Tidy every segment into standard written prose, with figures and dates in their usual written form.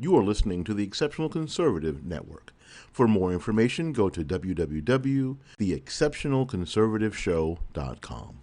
You are listening to the Exceptional Conservative Network. For more information, go to www.theexceptionalconservativeshow.com.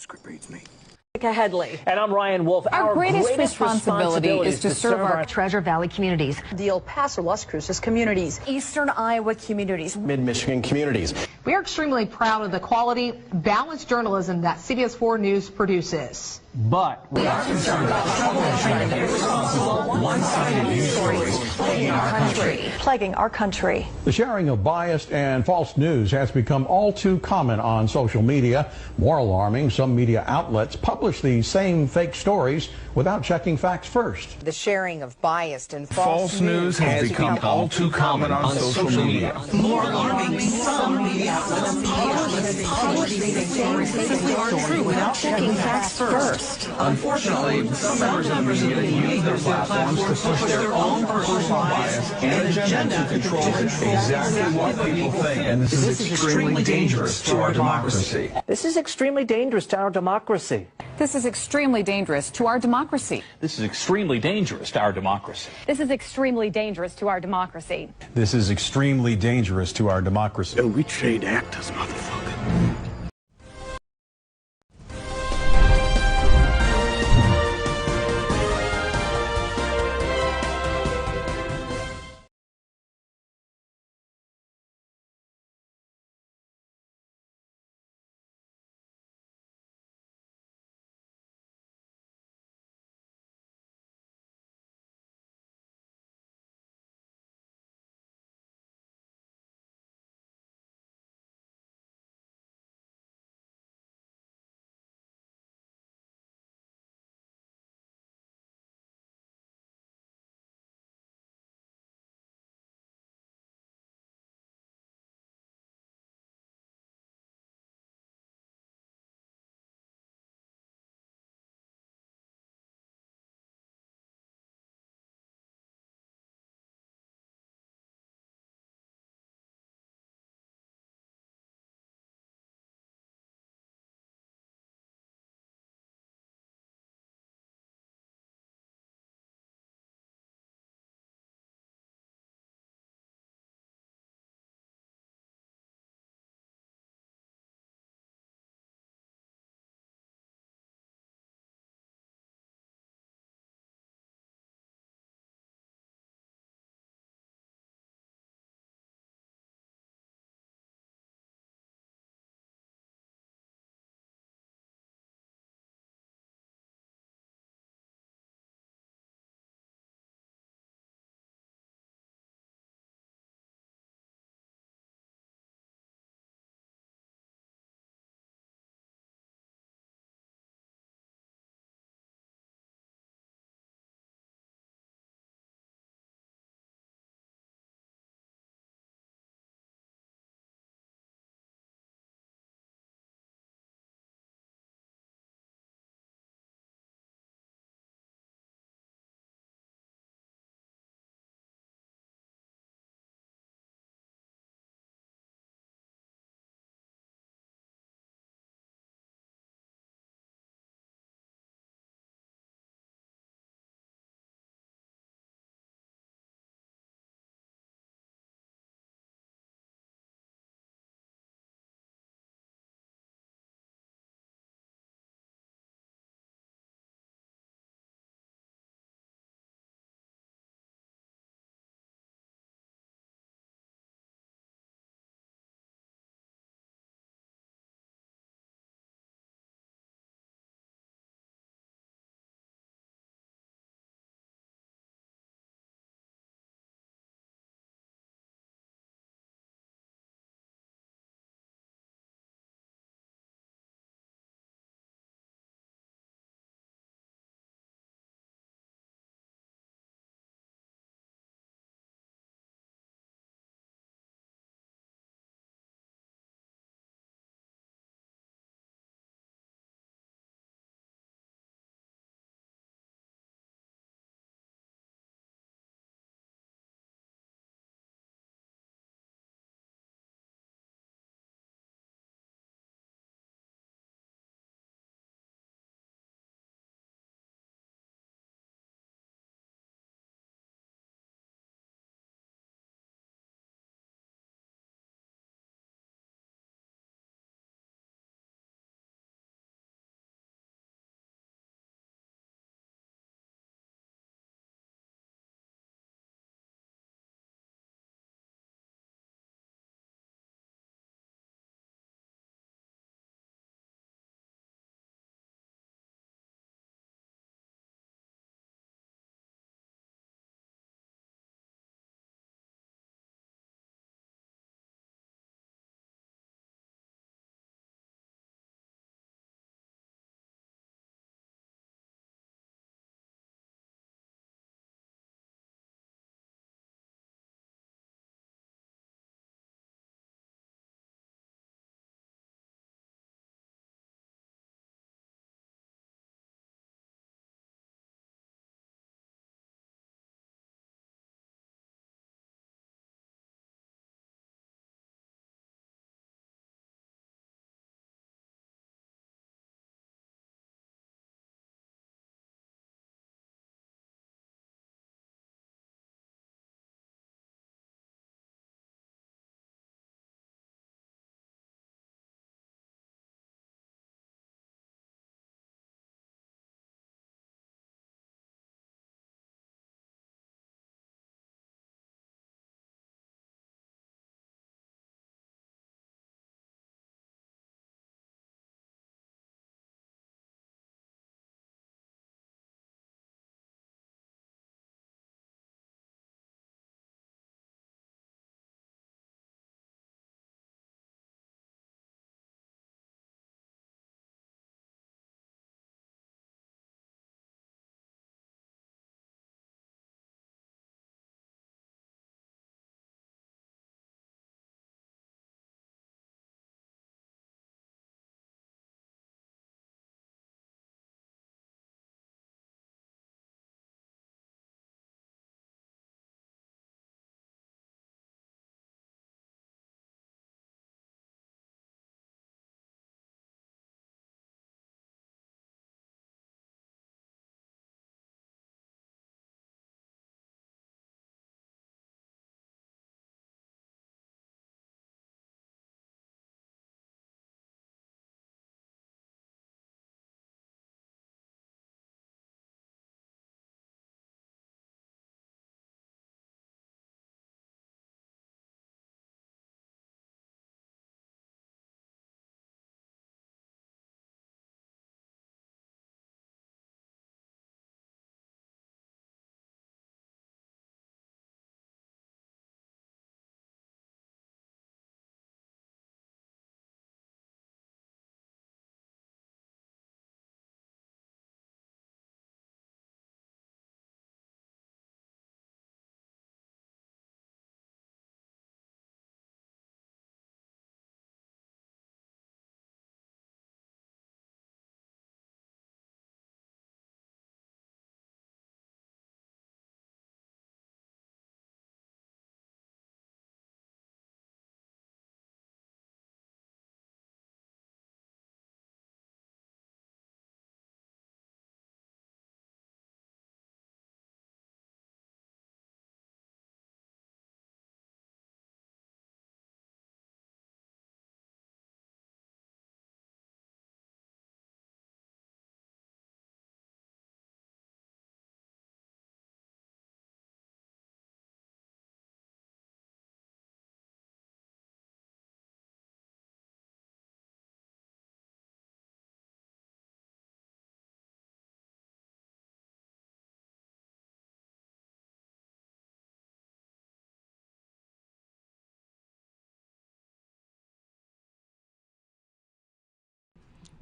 Script reads me. Headley. And I'm Ryan Wolf. Our greatest responsibility is to serve our Treasure Valley communities, The El Paso, Las Cruces communities, Eastern Iowa communities, Mid-Michigan communities. We are extremely proud of the quality, balanced journalism that CBS 4 News produces. But we are concerned about troubling and irresponsible, one-sided news stories plaguing our country. The sharing of biased and false news has become all too common on social media. More alarming, some media outlets publish these same fake stories without checking facts first. The sharing of biased and False news has become all too common on social media. More alarming, some media outlets publish these stories that aren't true without checking facts first. Unfortunately, some members of the media use their platforms to push their own personal bias and agenda to control exactly what people think. And this is extremely dangerous to our democracy. this is extremely dangerous to our democracy. This is extremely dangerous to our democracy. This is extremely dangerous to our democracy. This is extremely dangerous to our democracy. This is extremely dangerous to our democracy. Yo, we trained actors, motherfucker.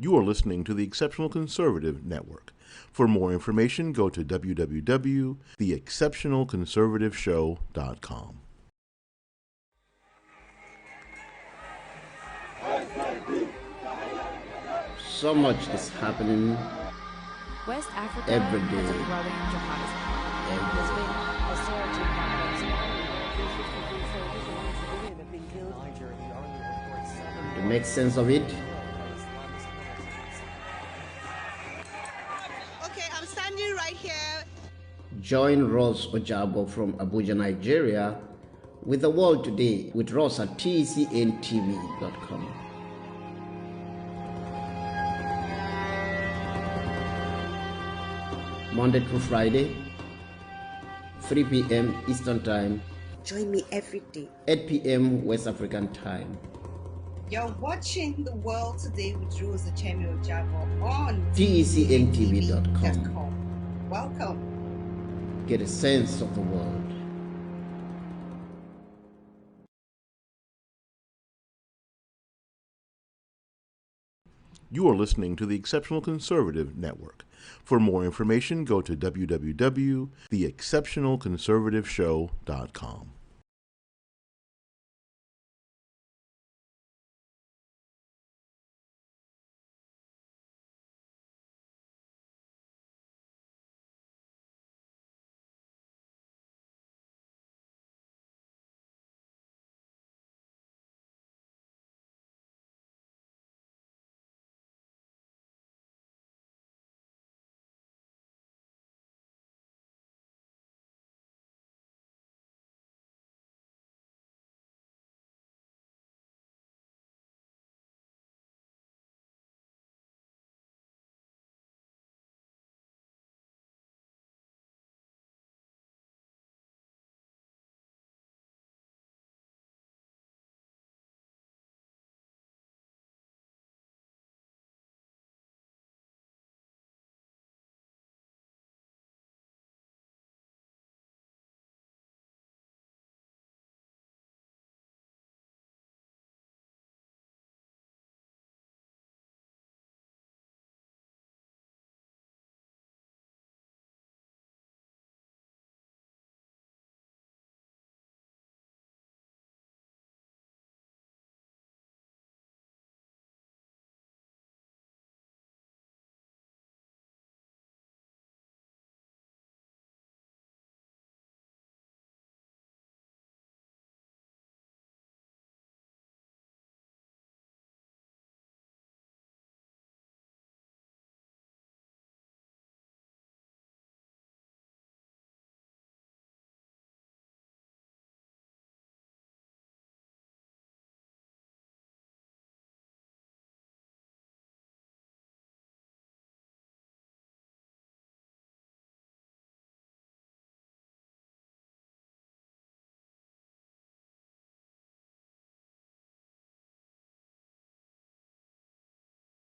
You are listening to the Exceptional Conservative Network. For more information, go to www.theexceptionalconservativeshow.com. So much is happening West Africa every day. has a growing jihadism. To make sense of it, okay, I'm standing right here. Join Rose Ojabo from Abuja, Nigeria, with The World Today with Rose at tcntv.com. Monday through Friday, 3 p.m. Eastern Time. Join me every day. 8 p.m. West African Time. You're watching The World Today with Rose Ojabo on tcntv.com. Welcome. Get a sense of the world. You are listening to the Exceptional Conservative Network. For more information, go to www.theexceptionalconservativeshow.com.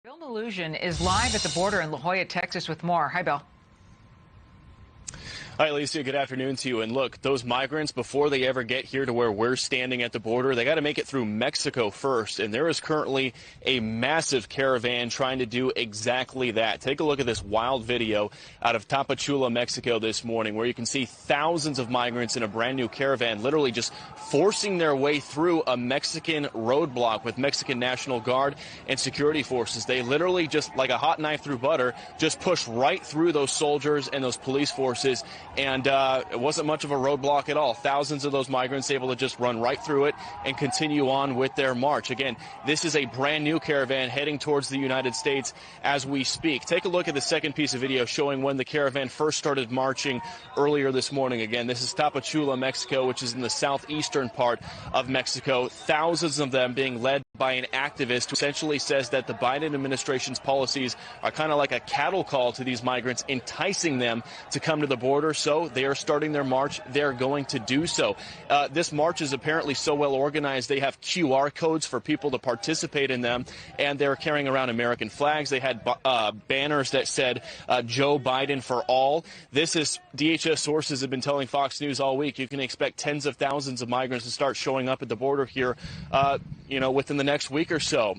Bill Nelusion is live at the border in La Joya, Texas with more. Hi, Bill. Hi, Alicia. Good afternoon to you. And look, those migrants, before they ever get here to where we're standing at the border, they got to make it through Mexico first. And there is currently a massive caravan trying to do exactly that. Take a look at this wild video out of Tapachula, Mexico this morning, where you can see thousands of migrants in a brand new caravan literally just forcing their way through a Mexican roadblock with Mexican National Guard and security forces. They literally, just like a hot knife through butter, just push right through those soldiers and those police forces. And it wasn't much of a roadblock at all. Thousands of those migrants able to just run right through it and continue on with their march. Again, this is a brand new caravan heading towards the United States as we speak. Take a look at the second piece of video showing when the caravan first started marching earlier this morning. Again, this is Tapachula, Mexico, which is in the southeastern part of Mexico. Thousands of them being led by an activist who essentially says that the Biden administration's policies are kind of like a cattle call to these migrants, enticing them to come to the border. So they are starting their march. They're going to do so. This march is apparently so well organized. They have QR codes for people to participate in them, and they're carrying around American flags. They had banners that said Joe Biden for all. This is DHS sources have been telling Fox News all week. You can expect tens of thousands of migrants to start showing up at the border here, within the next week or so.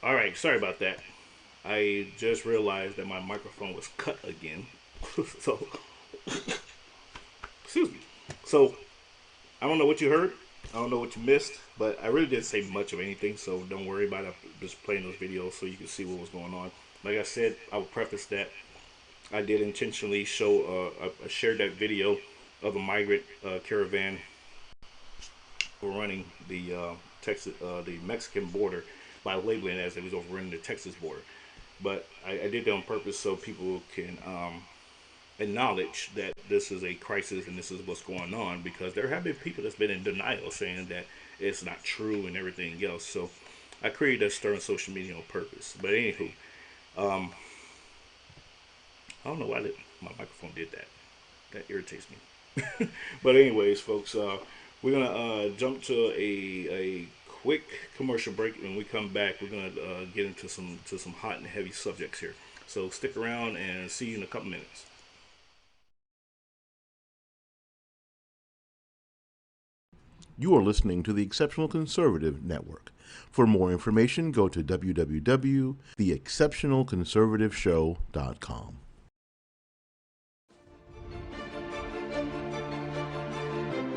All right, sorry about that. I just realized that my microphone was cut again. So, excuse me. So, I don't know what you heard. I don't know what you missed, but I really didn't say much of anything, so don't worry about it. I'm just playing those videos so you can see what was going on. Like I said, I will preface that I did intentionally show, I shared that video of a migrant caravan overrunning the the Mexican border by labeling it as it was overrunning the Texas border. But I did that on purpose so people can acknowledge that this is a crisis and this is what's going on, because there have been people that's been in denial saying that it's not true and everything else. So I created that stir on social media on purpose. But anywho, I don't know why my microphone did that. That irritates me. But anyways, folks, we're gonna jump to a quick commercial break. When we come back, we're gonna get into some hot and heavy subjects here. So stick around and see you in a couple minutes. You are listening to the Exceptional Conservative Network. For more information, go to www.theexceptionalconservativeshow.com.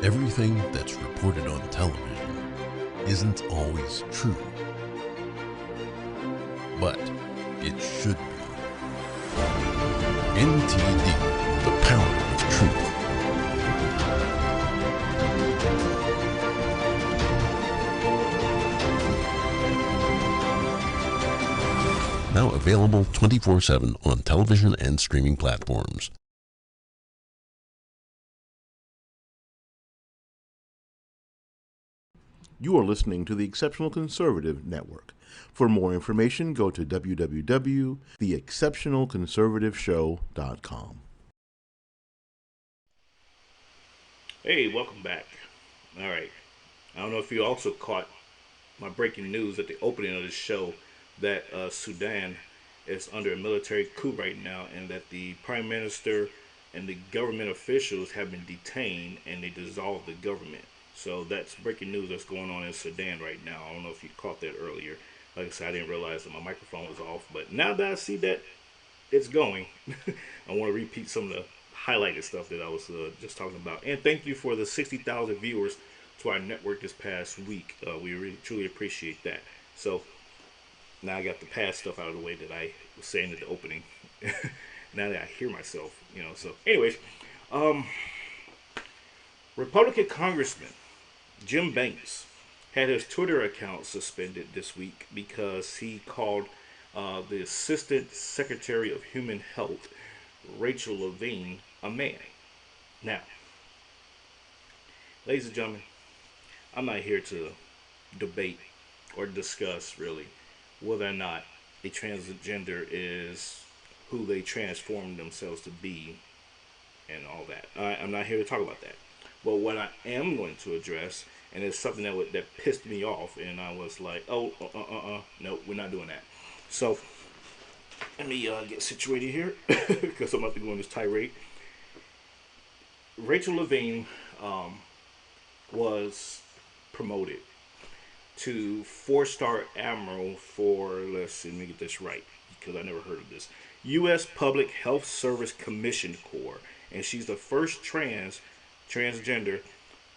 Everything that's reported on television isn't always true, but it should be. NTD, the power of truth. Now available 24/7 on television and streaming platforms. You are listening to the Exceptional Conservative Network. For more information, go to www.theexceptionalconservativeshow.com. Hey, welcome back. All right. I don't know if you also caught my breaking news at the opening of the show that Sudan is under a military coup right now, and that the Prime Minister and the government officials have been detained and they dissolved the government. So that's breaking news that's going on in Sudan right now. I don't know if you caught that earlier. Like I said, I didn't realize that my microphone was off. But now that I see that it's going, I want to repeat some of the highlighted stuff that I was just talking about. And thank you for the 60,000 viewers to our network this past week. We really truly appreciate that. So now I got the past stuff out of the way that I was saying at the opening. Now that I hear myself, you know. So anyways, Republican Congressman Jim Banks had his Twitter account suspended this week because he called the Assistant Secretary of Human Health, Rachel Levine, a man. Now, ladies and gentlemen, I'm not here to debate or discuss really whether or not a transgender is who they transform themselves to be and all that. I'm not here to talk about that. But what I am going to address, and it's something that pissed me off, and I was like, no, we're not doing that. So let me get situated here because I'm about to go on this tirade. Rachel Levine was promoted to four-star admiral for, let's see, let me get this right because I never heard of this, U.S. Public Health Service Commission Corps, and she's the first transgender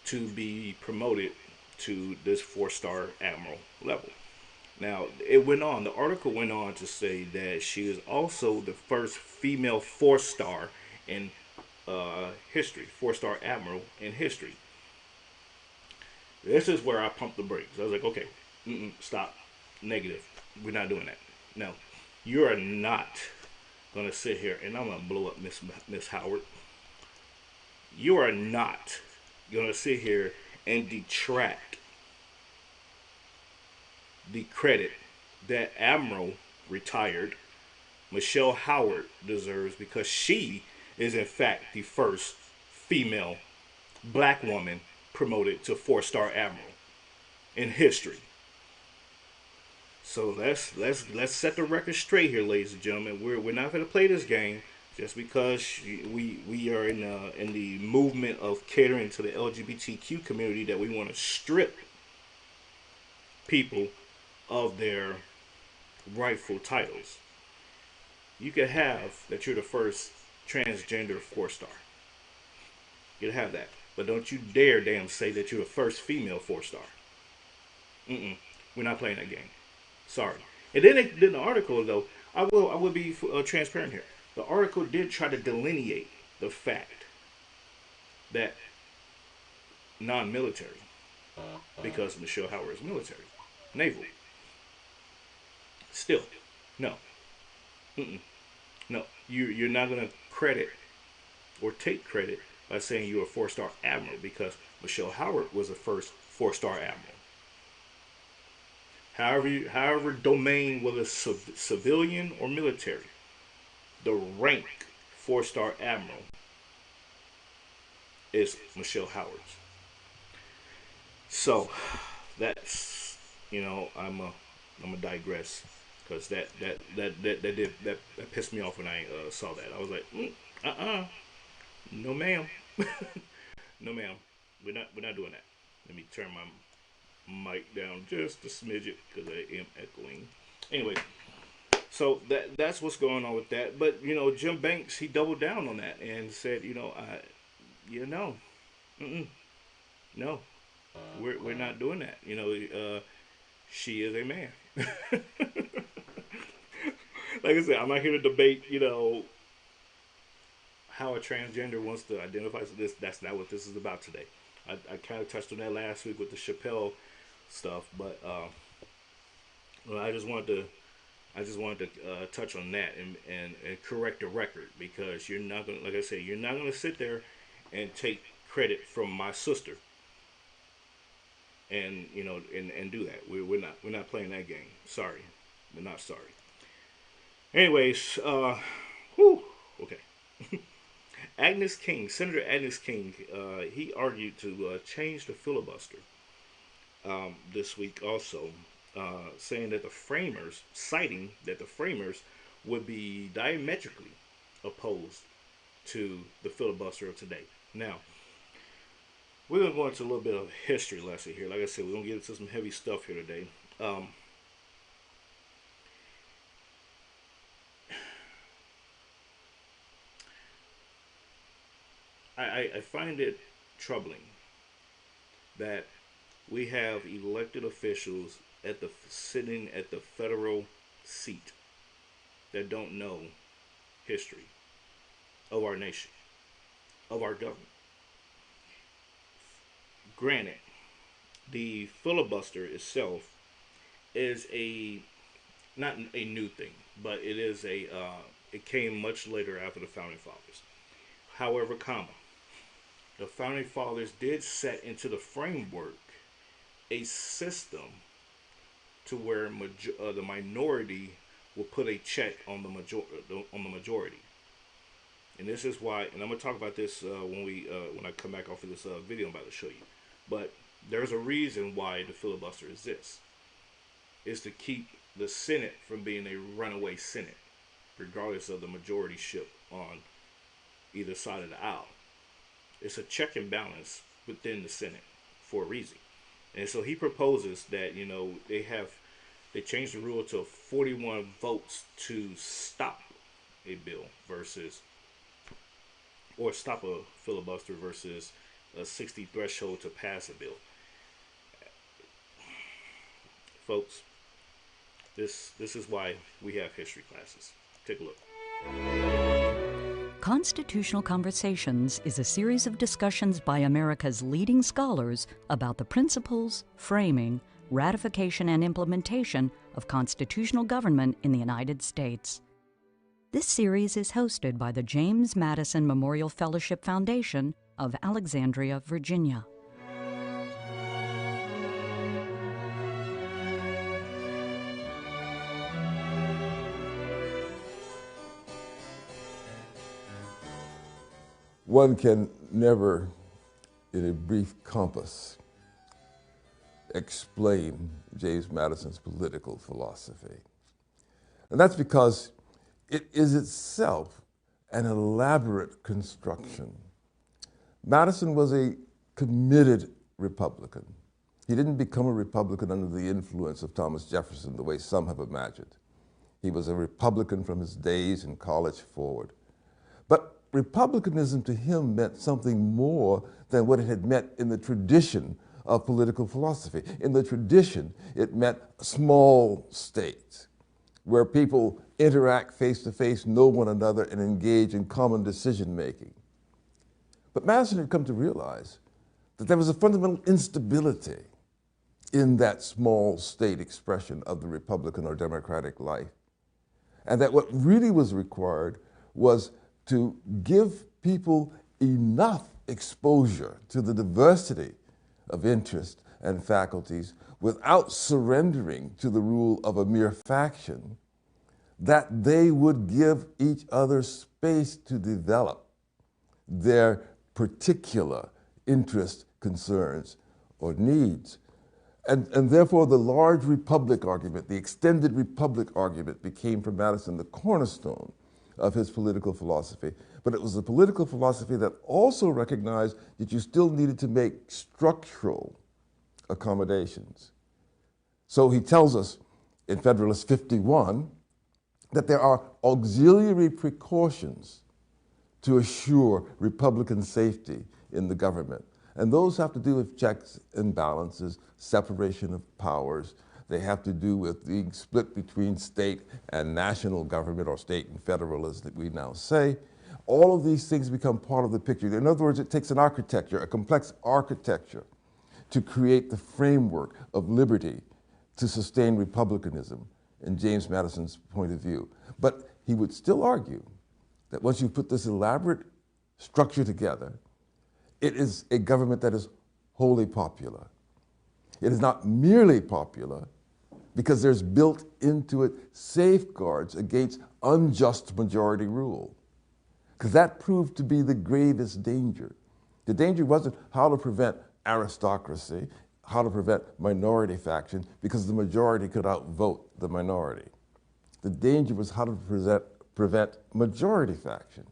to be promoted to this four-star admiral level. Now, it went on, the article went on to say that she is also the first female four-star in history, four-star admiral in history. This is where I pumped the brakes. I was like, okay, stop, negative. We're not doing that. No, you are not gonna sit here, and I'm gonna blow up Miss Howard. You are not gonna sit here and detract the credit that Admiral retired Michelle Howard deserves, because she is in fact the first female black woman promoted to four-star admiral in history. So let's set the record straight here, ladies and gentlemen. We're not going to play this game just because we are in the movement of catering to the LGBTQ community, that we want to strip people of their rightful titles. You can have that you're the first transgender four-star. You can have that. But don't you dare damn say that you're the first female four-star. We're not playing that game. Sorry. And then in the article, though, I will be transparent here. The article did try to delineate the fact that non-military, because Michelle Howard is military, naval. Still, no. No. You're not going to credit or take credit by saying you're a four-star admiral, because Michelle Howard was the first four-star admiral. However domain, whether civilian or military, the rank four-star admiral is Michelle Howard's. So that's, I'm a digress, because that pissed me off when I saw that. I was like, no ma'am, no ma'am, we're not doing that. Let me turn my mic down just a smidget because I am echoing. Anyway, so that's what's going on with that. But Jim Banks, he doubled down on that and said, no, we're not doing that. She is a man. Like I said, I'm not here to debate, how a transgender wants to identify. So that's not what this is about today. I kind of touched on that last week with the Chappelle stuff, but I just wanted to touch on that and correct the record, because you're not gonna, like I said, you're not gonna sit there and take credit from my sister and and do that. We're not playing that game. Sorry, we're not sorry. Anyways, okay. Senator Agnes King, he argued to change the filibuster this week also, citing that the framers would be diametrically opposed to the filibuster of today. Now, we're going to go into a little bit of history lesson here. Like I said, we're going to get into some heavy stuff here today. I find it troubling that we have elected officials sitting at the federal seat that don't know history of our nation, of our government. Granted, the filibuster itself is not a new thing, but it is it came much later after the founding fathers. However, the founding fathers did set into the framework a system to where the minority will put a check on the majority. And this is why, and I'm gonna talk about this when I come back off of this video I'm about to show you. But there's a reason why the filibuster exists. Is to keep the Senate from being a runaway Senate, regardless of the majorityship on either side of the aisle. It's a check and balance within the Senate for a reason. And so he proposes that they change the rule to 41 votes to stop a bill versus or stop a filibuster versus a 60 threshold to pass a bill. Folks, this is why we have history classes. Take a look. Constitutional Conversations is a series of discussions by America's leading scholars about the principles, framing, ratification, and implementation of constitutional government in the United States. This series is hosted by the James Madison Memorial Fellowship Foundation of Alexandria, Virginia. One can never, in a brief compass, explain James Madison's political philosophy. And that's because it is itself an elaborate construction. Madison was a committed Republican. He didn't become a Republican under the influence of Thomas Jefferson the way some have imagined. He was a Republican from his days in college forward. But Republicanism to him meant something more than what it had meant in the tradition of political philosophy. In the tradition, it meant small states where people interact face to face, know one another, and engage in common decision making. But Madison had come to realize that there was a fundamental instability in that small state expression of the Republican or Democratic life. And that what really was required was to give people enough exposure to the diversity of interest and faculties without surrendering to the rule of a mere faction, that they would give each other space to develop their particular interest, concerns, or needs. And therefore, the large republic argument, the extended republic argument, became for Madison the cornerstone of his political philosophy. But it was a political philosophy that also recognized that you still needed to make structural accommodations. So he tells us in Federalist 51 that there are auxiliary precautions to assure Republican safety in the government. And those have to do with checks and balances, separation of powers. They have to do with the split between state and national government, or state and federal, as we now say. All of these things become part of the picture. In other words, it takes an architecture, a complex architecture, to create the framework of liberty to sustain republicanism in James Madison's point of view. But he would still argue that once you put this elaborate structure together, it is a government that is wholly popular. It is not merely popular because there's built into it safeguards against unjust majority rule. Because that proved to be the gravest danger. The danger wasn't how to prevent aristocracy, how to prevent minority faction, because the majority could outvote the minority. The danger was how to prevent majority faction.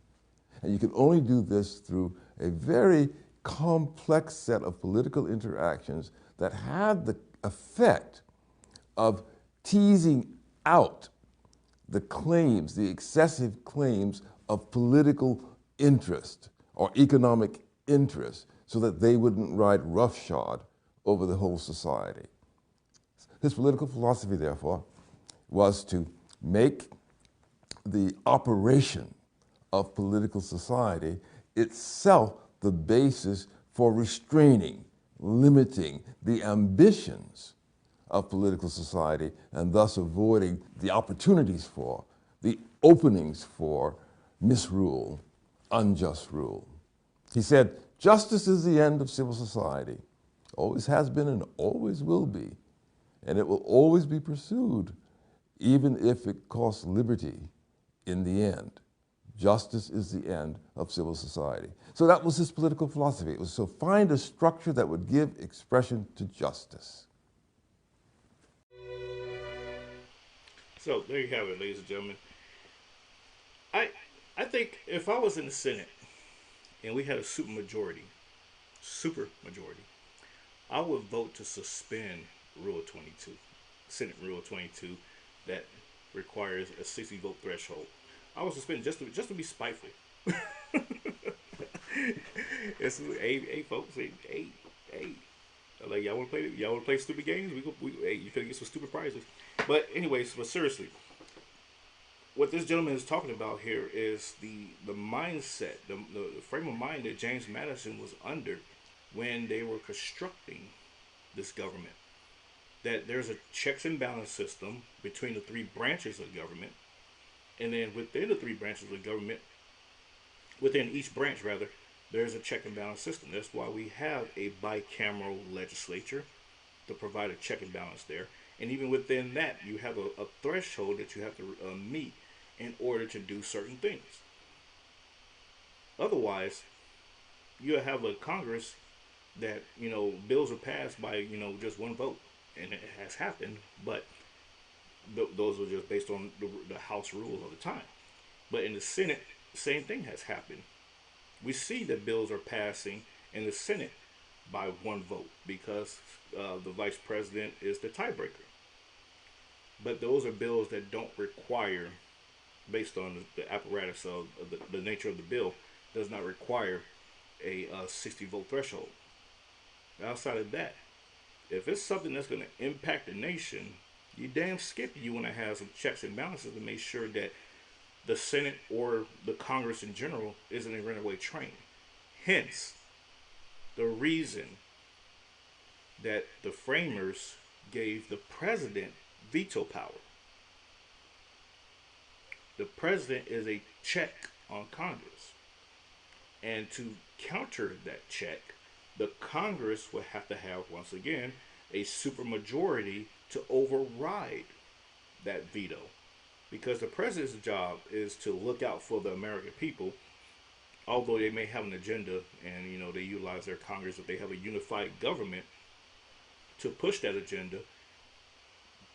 And you can only do this through a very complex set of political interactions that had the effect of teasing out the claims, the excessive claims of political interest or economic interest, so that they wouldn't ride roughshod over the whole society. His political philosophy, therefore, was to make the operation of political society itself the basis for restraining, limiting the ambitions of political society, and thus avoiding the opportunities for, the openings for misrule, unjust rule. He said, justice is the end of civil society, always has been and always will be, and it will always be pursued, even if it costs liberty in the end. Justice is the end of civil society. So that was his political philosophy. It was to find a structure that would give expression to justice. So there you have it, ladies and gentlemen. I think if I was in the Senate and we had a super majority, I would vote to suspend Rule 22, Senate Rule 22, that requires a 60 vote threshold. I would suspend just to be spiteful. It's hey folks, hey. Like y'all wanna play stupid games? Hey, you finna get some stupid prizes. But anyways, but seriously, what this gentleman is talking about here is the mindset, the frame of mind that James Madison was under when they were constructing this government. That there's a checks and balance system between the three branches of government, and then within the three branches of government, within each branch rather, there's a check and balance system. That's why we have a bicameral legislature to provide a check and balance there. And even within that, you have a threshold that you have to meet in order to do certain things. Otherwise, you have a Congress that, bills are passed by, just one vote. And it has happened, but those are just based on the House rules of the time. But in the Senate, same thing has happened. We see that bills are passing in the Senate by one vote because the vice president is the tiebreaker. But those are bills that don't require, based on the apparatus of the nature of the bill, does not require a 60 vote threshold. Outside of that, if it's something that's going to impact the nation, you damn skip you want to have some checks and balances to make sure that the Senate or the Congress in general isn't a runaway train. Hence, the reason that the framers gave the president veto power. The president is a check on Congress. And to counter that check, the Congress would have to have, once again, a supermajority to override that veto. Because the president's job is to look out for the American people, although they may have an agenda and, they utilize their Congress if they have a unified government to push that agenda.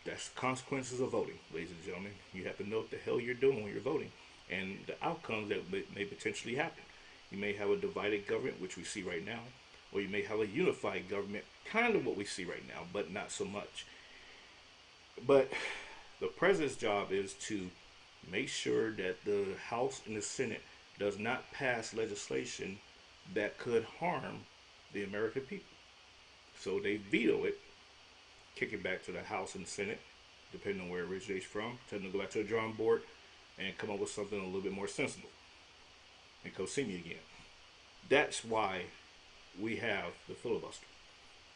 That's the consequences of voting, ladies and gentlemen. You have to know what the hell you're doing when you're voting and the outcomes that may potentially happen. You may have a divided government, which we see right now, or you may have a unified government, kind of what we see right now, but not so much. But the president's job is to make sure that the House and the Senate does not pass legislation that could harm the American people. So they veto it, kick it back to the House and Senate, depending on where it originates from, tell them to go back to the drawing board and come up with something a little bit more sensible. And come see me again. That's why we have the filibuster.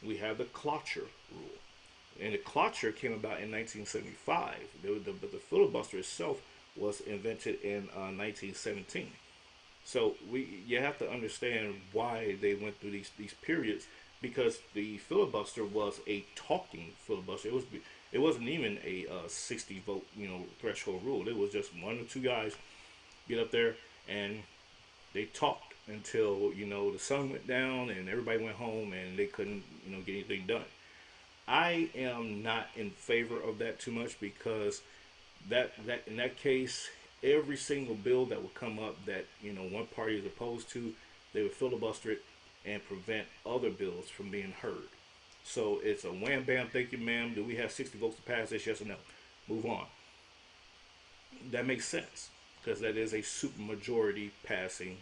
We have the cloture rule. And the cloture came about in 1975. But the filibuster itself was invented in 1917. So you have to understand why they went through these periods, because the filibuster was a talking filibuster. It wasn't even a 60 vote threshold rule. It was just one or two guys get up there and they talked until the sun went down and everybody went home and they couldn't get anything done. I am not in favor of that too much, because that in that case, every single bill that would come up that one party is opposed to, they would filibuster it and prevent other bills from being heard. So it's a wham bam, thank you ma'am. Do we have 60 votes to pass this? Yes or no? Move on. That makes sense, because that is a supermajority passing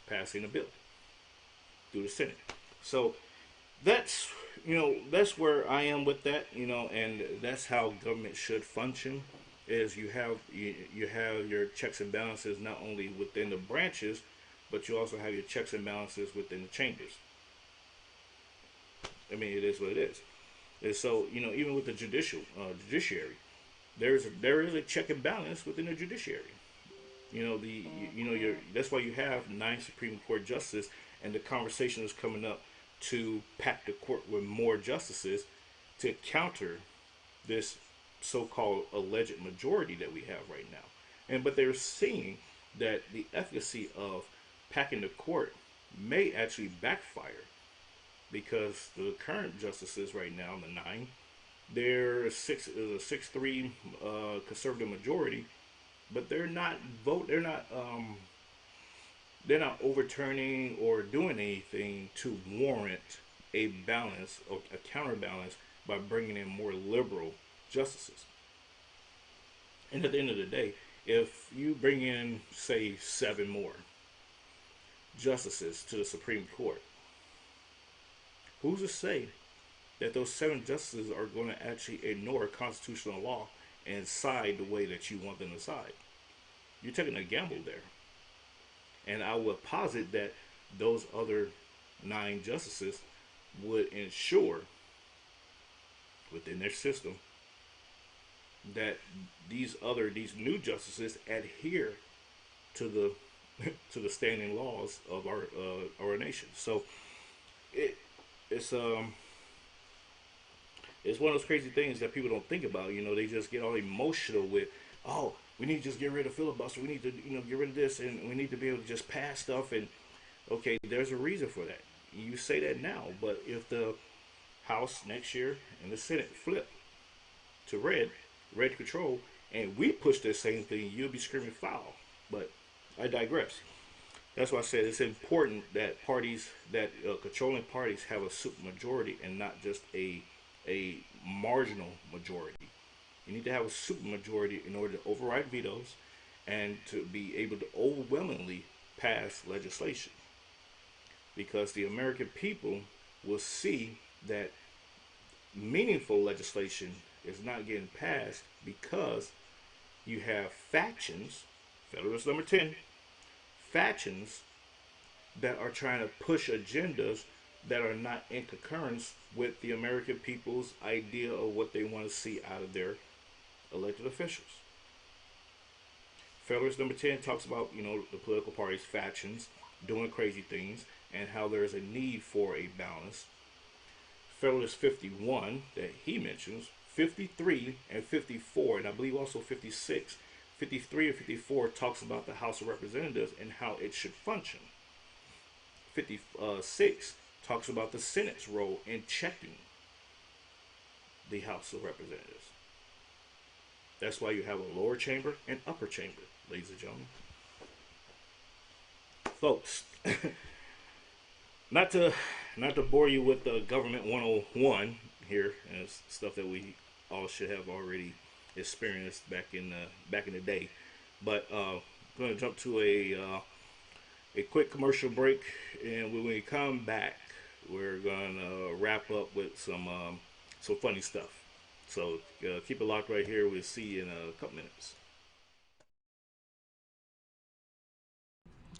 a bill through the Senate. So that's where I am with that, and that's how government should function. Is you have your checks and balances not only within the branches, but you also have your checks and balances within the chambers. I mean, it is what it is. And so even with the judiciary, there is a check and balance within the judiciary. That's why you have 9 Supreme Court justices, and the conversation is coming up to pack the court with more justices to counter this so-called alleged majority that we have right now. But they're seeing that the efficacy of packing the court may actually backfire, because the current justices right now, the 9, they're a 6-3 conservative majority, but they're not they're not overturning or doing anything to warrant a balance or a counterbalance by bringing in more liberal justices. And at the end of the day, if you bring in, say, 7 more justices to the Supreme Court, who's to say that those 7 justices are going to actually ignore constitutional law and side the way that you want them to side? You're taking a gamble there. And I would posit that those other 9 justices would ensure within their system that these new justices adhere to the to the standing laws of our nation. So it's it's one of those crazy things that people don't think about. They just get all emotional with, oh, we need to just get rid of filibuster. We need to, get rid of this, and we need to be able to just pass stuff. And okay, there's a reason for that. You say that now, but if the House next year and the Senate flip to red control, and we push this same thing, you'll be screaming foul. But I digress. That's why I said it's important that controlling parties have a super majority and not just a marginal majority. You need to have a super majority in order to override vetoes and to be able to overwhelmingly pass legislation. Because the American people will see that meaningful legislation is not getting passed because you have factions, Federalist number 10, factions that are trying to push agendas that are not in concurrence with the American people's idea of what they want to see out of their elected officials. Federalist number 10 talks about, the political parties, factions, doing crazy things, and how there is a need for a balance. Federalist 51 that he mentions, 53 and 54, and I believe also 56. 53 and 54 talks about the House of Representatives and how it should function. 56 talks about the Senate's role in checking the House of Representatives. That's why you have a lower chamber and upper chamber, ladies and gentlemen. Folks, not to bore you with the government 101 here, and it's stuff that we all should have already experienced back in the day, but I'm going to jump to a quick commercial break, and when we come back, we're going to wrap up with some funny stuff. So keep it locked right here. We'll see you in a couple minutes.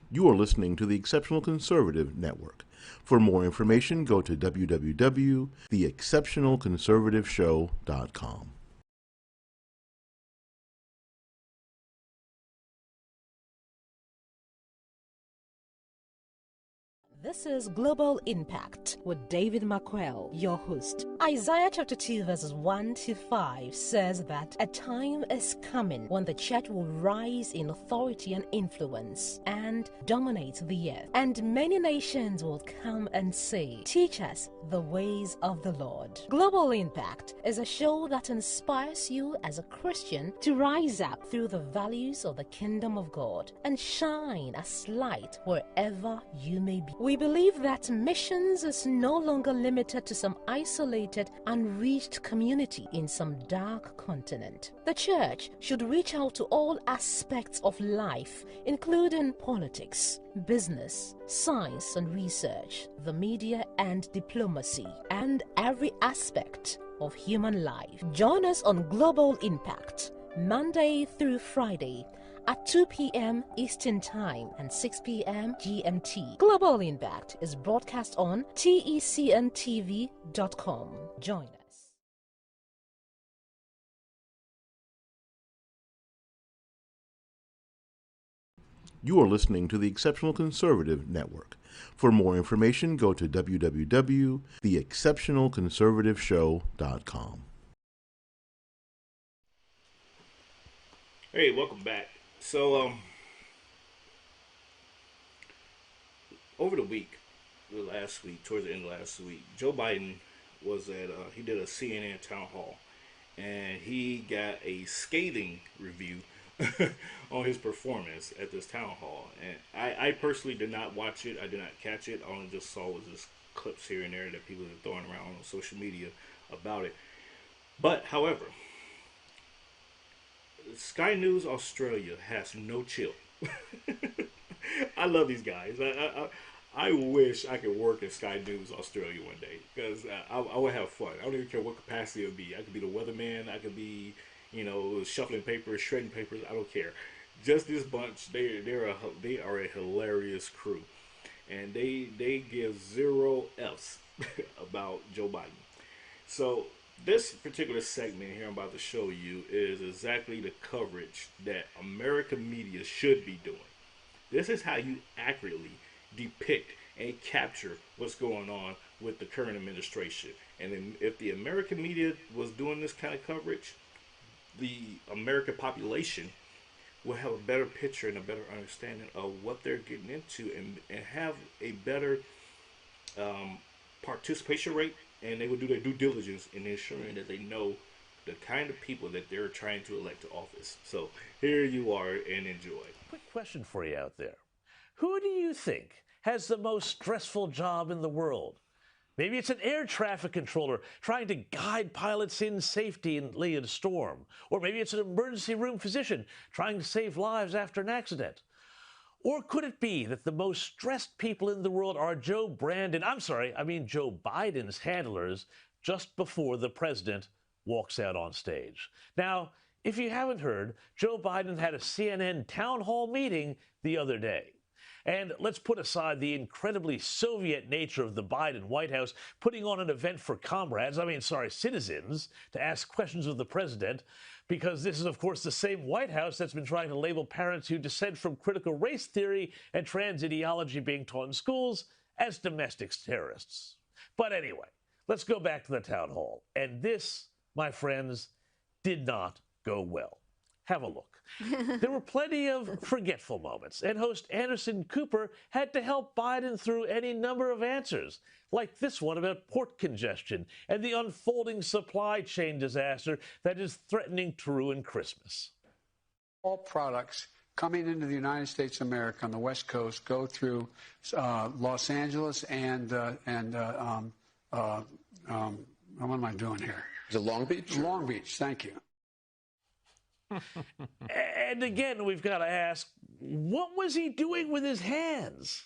You are listening to the Exceptional Conservative Network. For more information, go to www.theexceptionalconservativeshow.com. This is Global Impact with David McQuell, your host. Isaiah chapter 2 verses 1 to 5 says that a time is coming when the church will rise in authority and influence and dominate the earth. And many nations will come and say, teach us the ways of the Lord. Global Impact is a show that inspires you as a Christian to rise up through the values of the kingdom of God and shine as light wherever you may be. We believe that missions is no longer limited to some isolated, unreached community in some dark continent. The church should reach out to all aspects of life, including politics, business, science and research, the media and diplomacy, and every aspect of human life. Join us on Global Impact, Monday through Friday, at 2 p.m. Eastern Time and 6 p.m. GMT. Global Impact is broadcast on tecntv.com. Join us. You are listening to the Exceptional Conservative Network. For more information, go to www.theexceptionalconservativeshow.com. Hey, welcome back. So, over the week, last week, towards the end of last week, Joe Biden was he did a CNN town hall, and he got a scathing review on his performance at this town hall. And I personally did not watch it. I did not catch it. All I just saw was just clips here and there that people are throwing around on social media about it. But, however, Sky News Australia has no chill. I love these guys. I wish I could work at Sky News Australia one day, because I would have fun. I don't even care what capacity it would be. I could be the weatherman. I could be, shuffling papers, shredding papers. I don't care. Just this bunch, they are a hilarious crew, and they give 0 F's about Joe Biden. So this particular segment here I'm about to show you is exactly the coverage that American media should be doing. This is how you accurately depict and capture what's going on with the current administration. And if the American media was doing this kind of coverage, the American population will have a better picture and a better understanding of what they're getting into, and have a better participation rate, and they will do their due diligence in ensuring that they know the kind of people that they're trying to elect to office. So here you are, and enjoy. Quick question for you out there. Who do you think has the most stressful job in the world? Maybe it's an air traffic controller trying to guide pilots in safely in a storm. Or maybe it's an emergency room physician trying to save lives after an accident. Or could it be that the most stressed people in the world are Joe Biden's handlers just before the president walks out on stage? Now, if you haven't heard, Joe Biden had a CNN town hall meeting the other day. And let's put aside the incredibly Soviet nature of the Biden White House putting on an event for citizens to ask questions of the president, because this is, of course, the same White House that's been trying to label parents who dissent from critical race theory and trans ideology being taught in schools as domestic terrorists. But anyway, let's go back to the town hall. And this, my friends, did not go well. Have a look. There were plenty of forgetful moments, and host Anderson Cooper had to help Biden through any number of answers, like this one about port congestion and the unfolding supply chain disaster that is threatening to ruin Christmas. All products coming into the United States of America on the West Coast go through Los Angeles and what am I doing here? Is it Long Beach? Long Beach, thank you. And again, we've got to ask, what was he doing with his hands?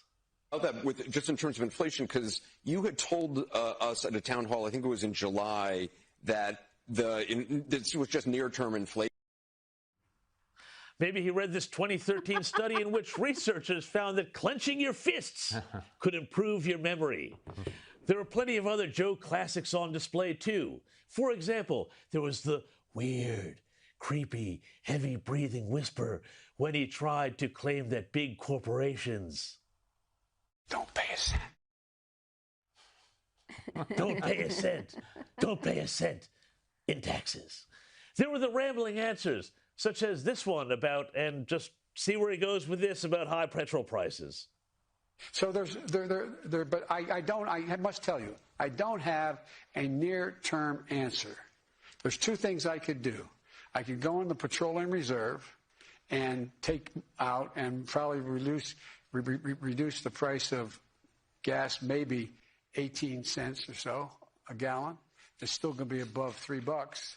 That just in terms of inflation, because you had told us at a town hall, I think it was in July, that this was just near-term inflation. Maybe he read this 2013 study in which researchers found that clenching your fists could improve your memory. There were plenty of other Joe classics on display, too. For example, there was the weird, creepy, heavy-breathing whisper when he tried to claim that big corporations don't pay a cent. Don't pay a cent. Don't pay a cent in taxes. There were the rambling answers, such as this one about, and just see where he goes with this, about high petrol prices. So but I must tell you, I don't have a near-term answer. There's two things I could do. I could go in the petroleum reserve and take out and probably reduce the price of gas, maybe 18 cents or so a gallon. It's still going to be above $3.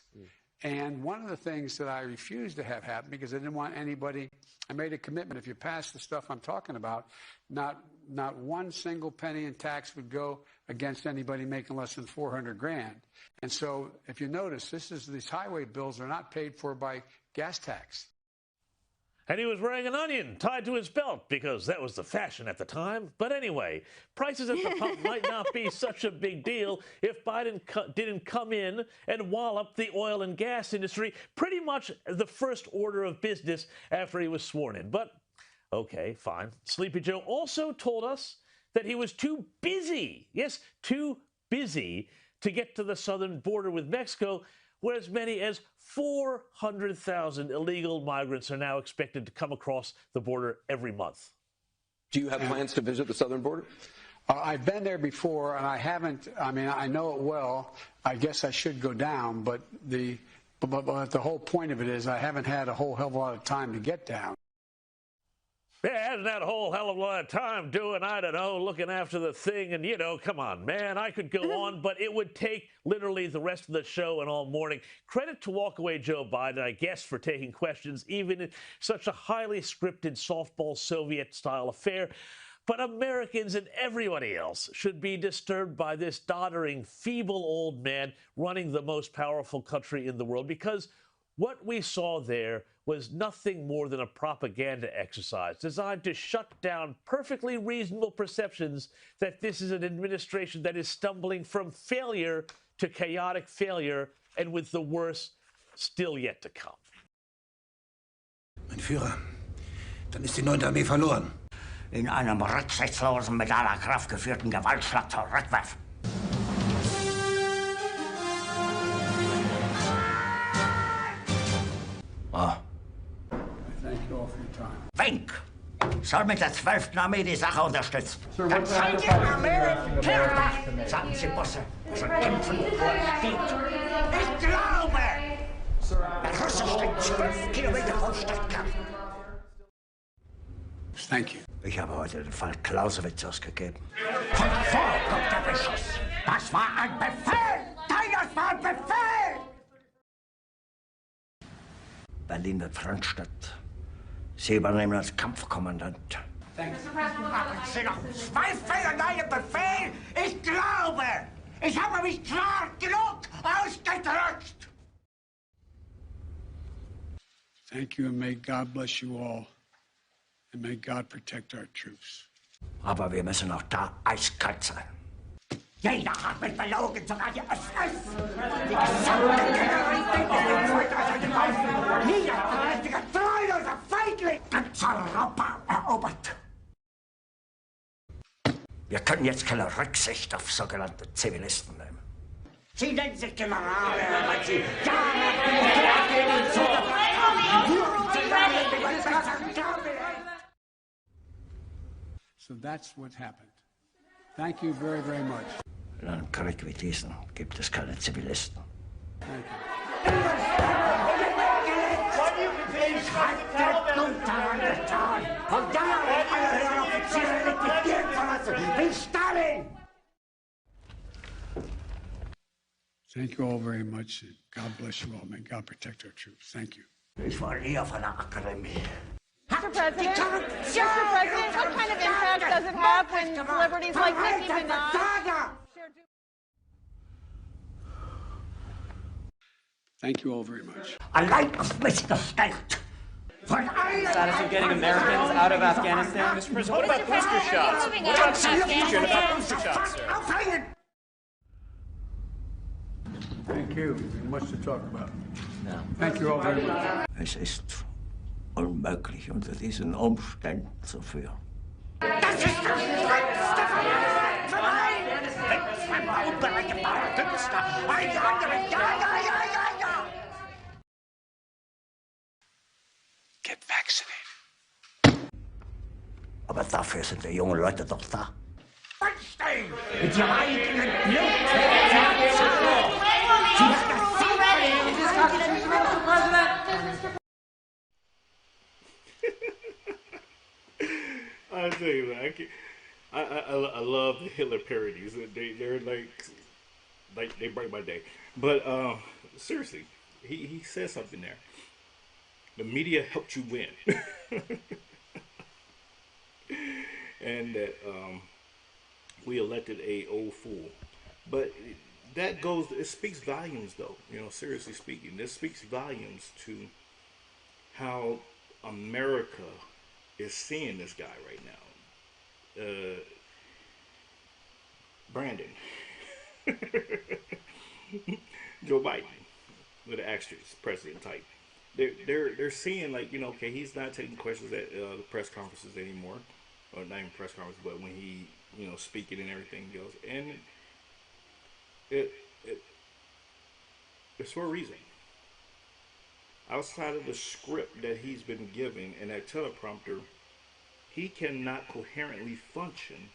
And one of the things that I refused to have happen, because I didn't want anybody, I made a commitment, if you pass the stuff I'm talking about, not one single penny in tax would go against anybody making less than $400,000. And so, if you notice, these highway bills are not paid for by gas tax. And he was wearing an onion tied to his belt because that was the fashion at the time. But anyway, prices at the pump might not be such a big deal if Biden didn't come in and wallop the oil and gas industry pretty much the first order of business after he was sworn in. But, okay, fine. Sleepy Joe also told us that he was too busy, yes, too busy to get to the southern border with Mexico, where as many as 400,000 illegal migrants are now expected to come across the border every month. Do you have plans to visit the southern border? I've been there before, and I haven't. I mean, I know it well. I guess I should go down, but the But the whole point of it is I haven't had a whole hell of a lot of time to get down. Yeah, hasn't had a whole hell of a lot of time doing, I don't know, looking after the thing. And, you know, come on, man, I could go on, but it would take literally the rest of the show and all morning. Credit to Walkaway Joe Biden, I guess, for taking questions, even in such a highly scripted softball Soviet-style affair. But Americans and everybody else should be disturbed by this doddering, feeble old man running the most powerful country in the world, because what we saw there was nothing more than a propaganda exercise designed to shut down perfectly reasonable perceptions that this is an administration that is stumbling from failure to chaotic failure, and with the worst still yet to come. Mein Führer, dann ist die 9. Armee verloren. In einem rücksichtslosen, mit aller Kraft geführten Gewaltschlag zurückwerfen. Oh. Thank you all for your time. Wink! Soll mit der 12. Armee die Sache unterstützen. Sir, Dann seid ihr Armee! Sagen Sie, Bosse, Sie kämpfen, wo es geht. Ich glaube! Der Russe steckt 12 Kilometer vom Stadtkern. Thank you. Ich habe heute den Fall Clausewitz ausgegeben. Von vor kommt der Beschuss. Das war ein Befehl! Das war ein Befehl! Berlin wird Frontstadt. Sie übernehmen als Kampfkommandant. Machen Sie noch Zweifel an meinem Befehl? Ich glaube! Ich habe mich klar genug ausgedrückt! Thank you, and may God bless you all. And may God protect our troops. Aber wir müssen auch da eiskalt sein. Jeder hat mich belogen, sogar die SS. Die gesamte Generalität niederträchtiger, treuloser Feigling. Ganz Europa erobert. Wir können jetzt keine Rücksicht auf sogenannte Zivilisten nehmen. Sie nennen sich Generale, weil sie Jahre So that's what happened. Thank you very, very much. In einem Krieg wie diesen gibt es keine Zivilisten. Thank you. Ich hatte Unterhand getan. Und dann alle Offiziere liquidieren zu lassen. Wie Stalin! Thank you all very much. And God bless you all. May God protect our troops. Thank you. Ich war hier von der Akademie. Mr. President, what kind of impact does it have when celebrities like Nicki Minaj? Thank you all very much. Allein auf mich gestellt. Status of getting Americans out of Afghanistan? Mr. President, what about booster shots? What about future about booster shots, sir? Thank you. Much to talk about. Thank you all very much. Es ist unmöglich, unter diesen Umständen zu führen. Das ist das Schlimmste für mich! Wenn zwei unberechenbare Künstler einen anderen ja. Get vaccinated. Aber dafür sind die jungen Leute doch da. Weinstein! Mit ihrem eigenen Blut! I tell you, man, I love the Hitler parodies. They're like they break my day. But seriously, he says something there. The media helped you win, and that we elected a old fool. But that goes. It speaks volumes, though. You know, seriously speaking, this speaks volumes to how America is seeing this guy right now. Brandon. Joe Biden with an asterisk, president type. They're seeing, like, you know, okay, he's not taking questions at the press conferences anymore, or not even press conferences, but when he, you know, speaking and everything goes, and it's for a reason. Outside of the script that he's been given and that teleprompter, he cannot coherently function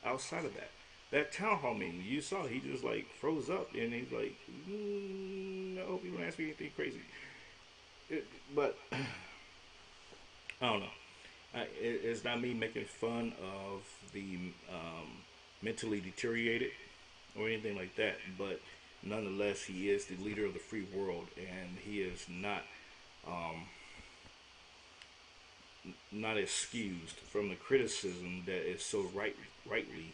outside of that. that town hall meeting, you saw he just like froze up and he's like, I hope you don't ask me anything crazy. But I don't know. It's not me making fun of the mentally deteriorated or anything like that, but nonetheless, he is the leader of the free world, and he is not excused from the criticism that is so rightly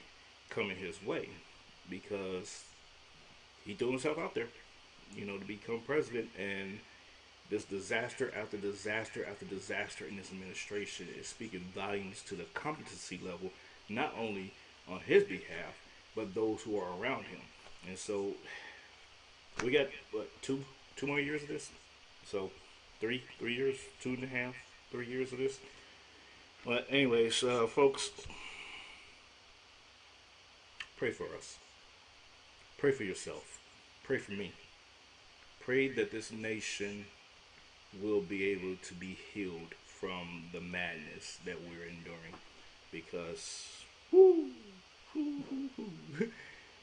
coming his way, because he threw himself out there, to become president, and this disaster after disaster after disaster in this administration is speaking volumes to the competency level, not only on his behalf, but those who are around him. And so we got two more years of this. So 3 years, 2.5, 3 years of this. But anyways, folks, pray for us. Pray for yourself. Pray for me. Pray that this nation will be able to be healed from the madness that we're enduring, because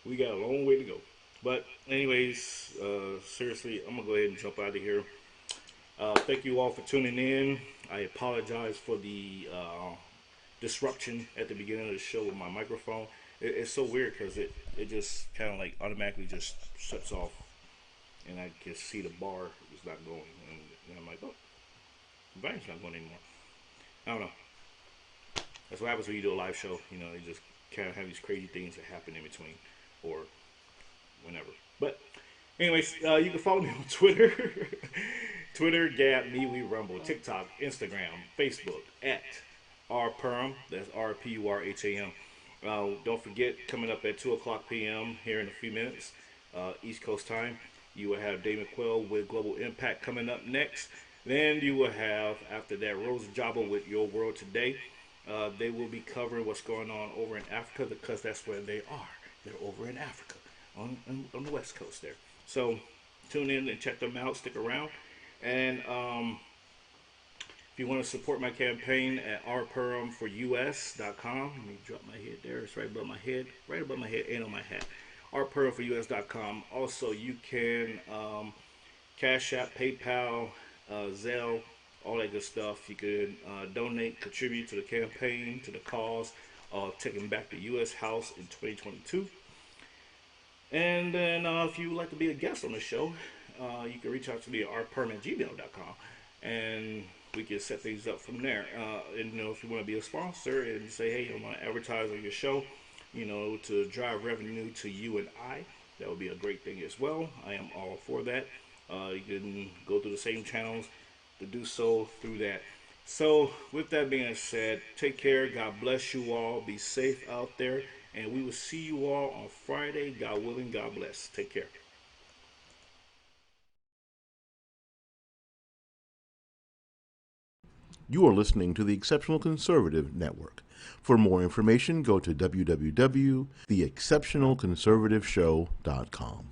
we got a long way to go. But anyways, seriously, I'm gonna go ahead and jump out of here. Thank you all for tuning in. I apologize for the disruption at the beginning of the show with my microphone. It's so weird because it just kind of like automatically just shuts off, and I can see the bar is not going, and I'm like, oh, the volume's not going anymore. I don't know. That's what happens when you do a live show. You just kind of have these crazy things that happen in between, or whenever. But anyways, you can follow me on Twitter. Twitter, Gab, MeWe, Rumble, TikTok, Instagram, Facebook, at rperham. That's RPURHAM. Don't forget, coming up at 2 o'clock p.m. here in a few minutes, East Coast time, you will have Dave McQuell with Global Impact coming up next. Then you will have, after that, Rose Jabba with Your World Today. They will be covering what's going on over in Africa, because that's where they are. They're over in Africa, on the West Coast there. So tune in and check them out. Stick around. And if you want to support my campaign at rperhamforus.com, let me drop my head there. It's right above my head, and on my hat. rperhamforus.com. Also, you can Cashapp, PayPal, Zelle, all that good stuff. You can donate, contribute to the campaign, to the cause of taking back the U.S. House in 2022. And then if you would like to be a guest on the show, you can reach out to me at rperham@gmail.com, and we can set things up from there. And if you want to be a sponsor and say, hey, I want to advertise on your show, to drive revenue to you and I, that would be a great thing as well. I am all for that. You can go through the same channels to do so through that. So with that being said, take care. God bless you all. Be safe out there. And we will see you all on Friday. God willing, God bless. Take care. You are listening to the Exceptional Conservative Network. For more information, go to www.theexceptionalconservativeshow.com.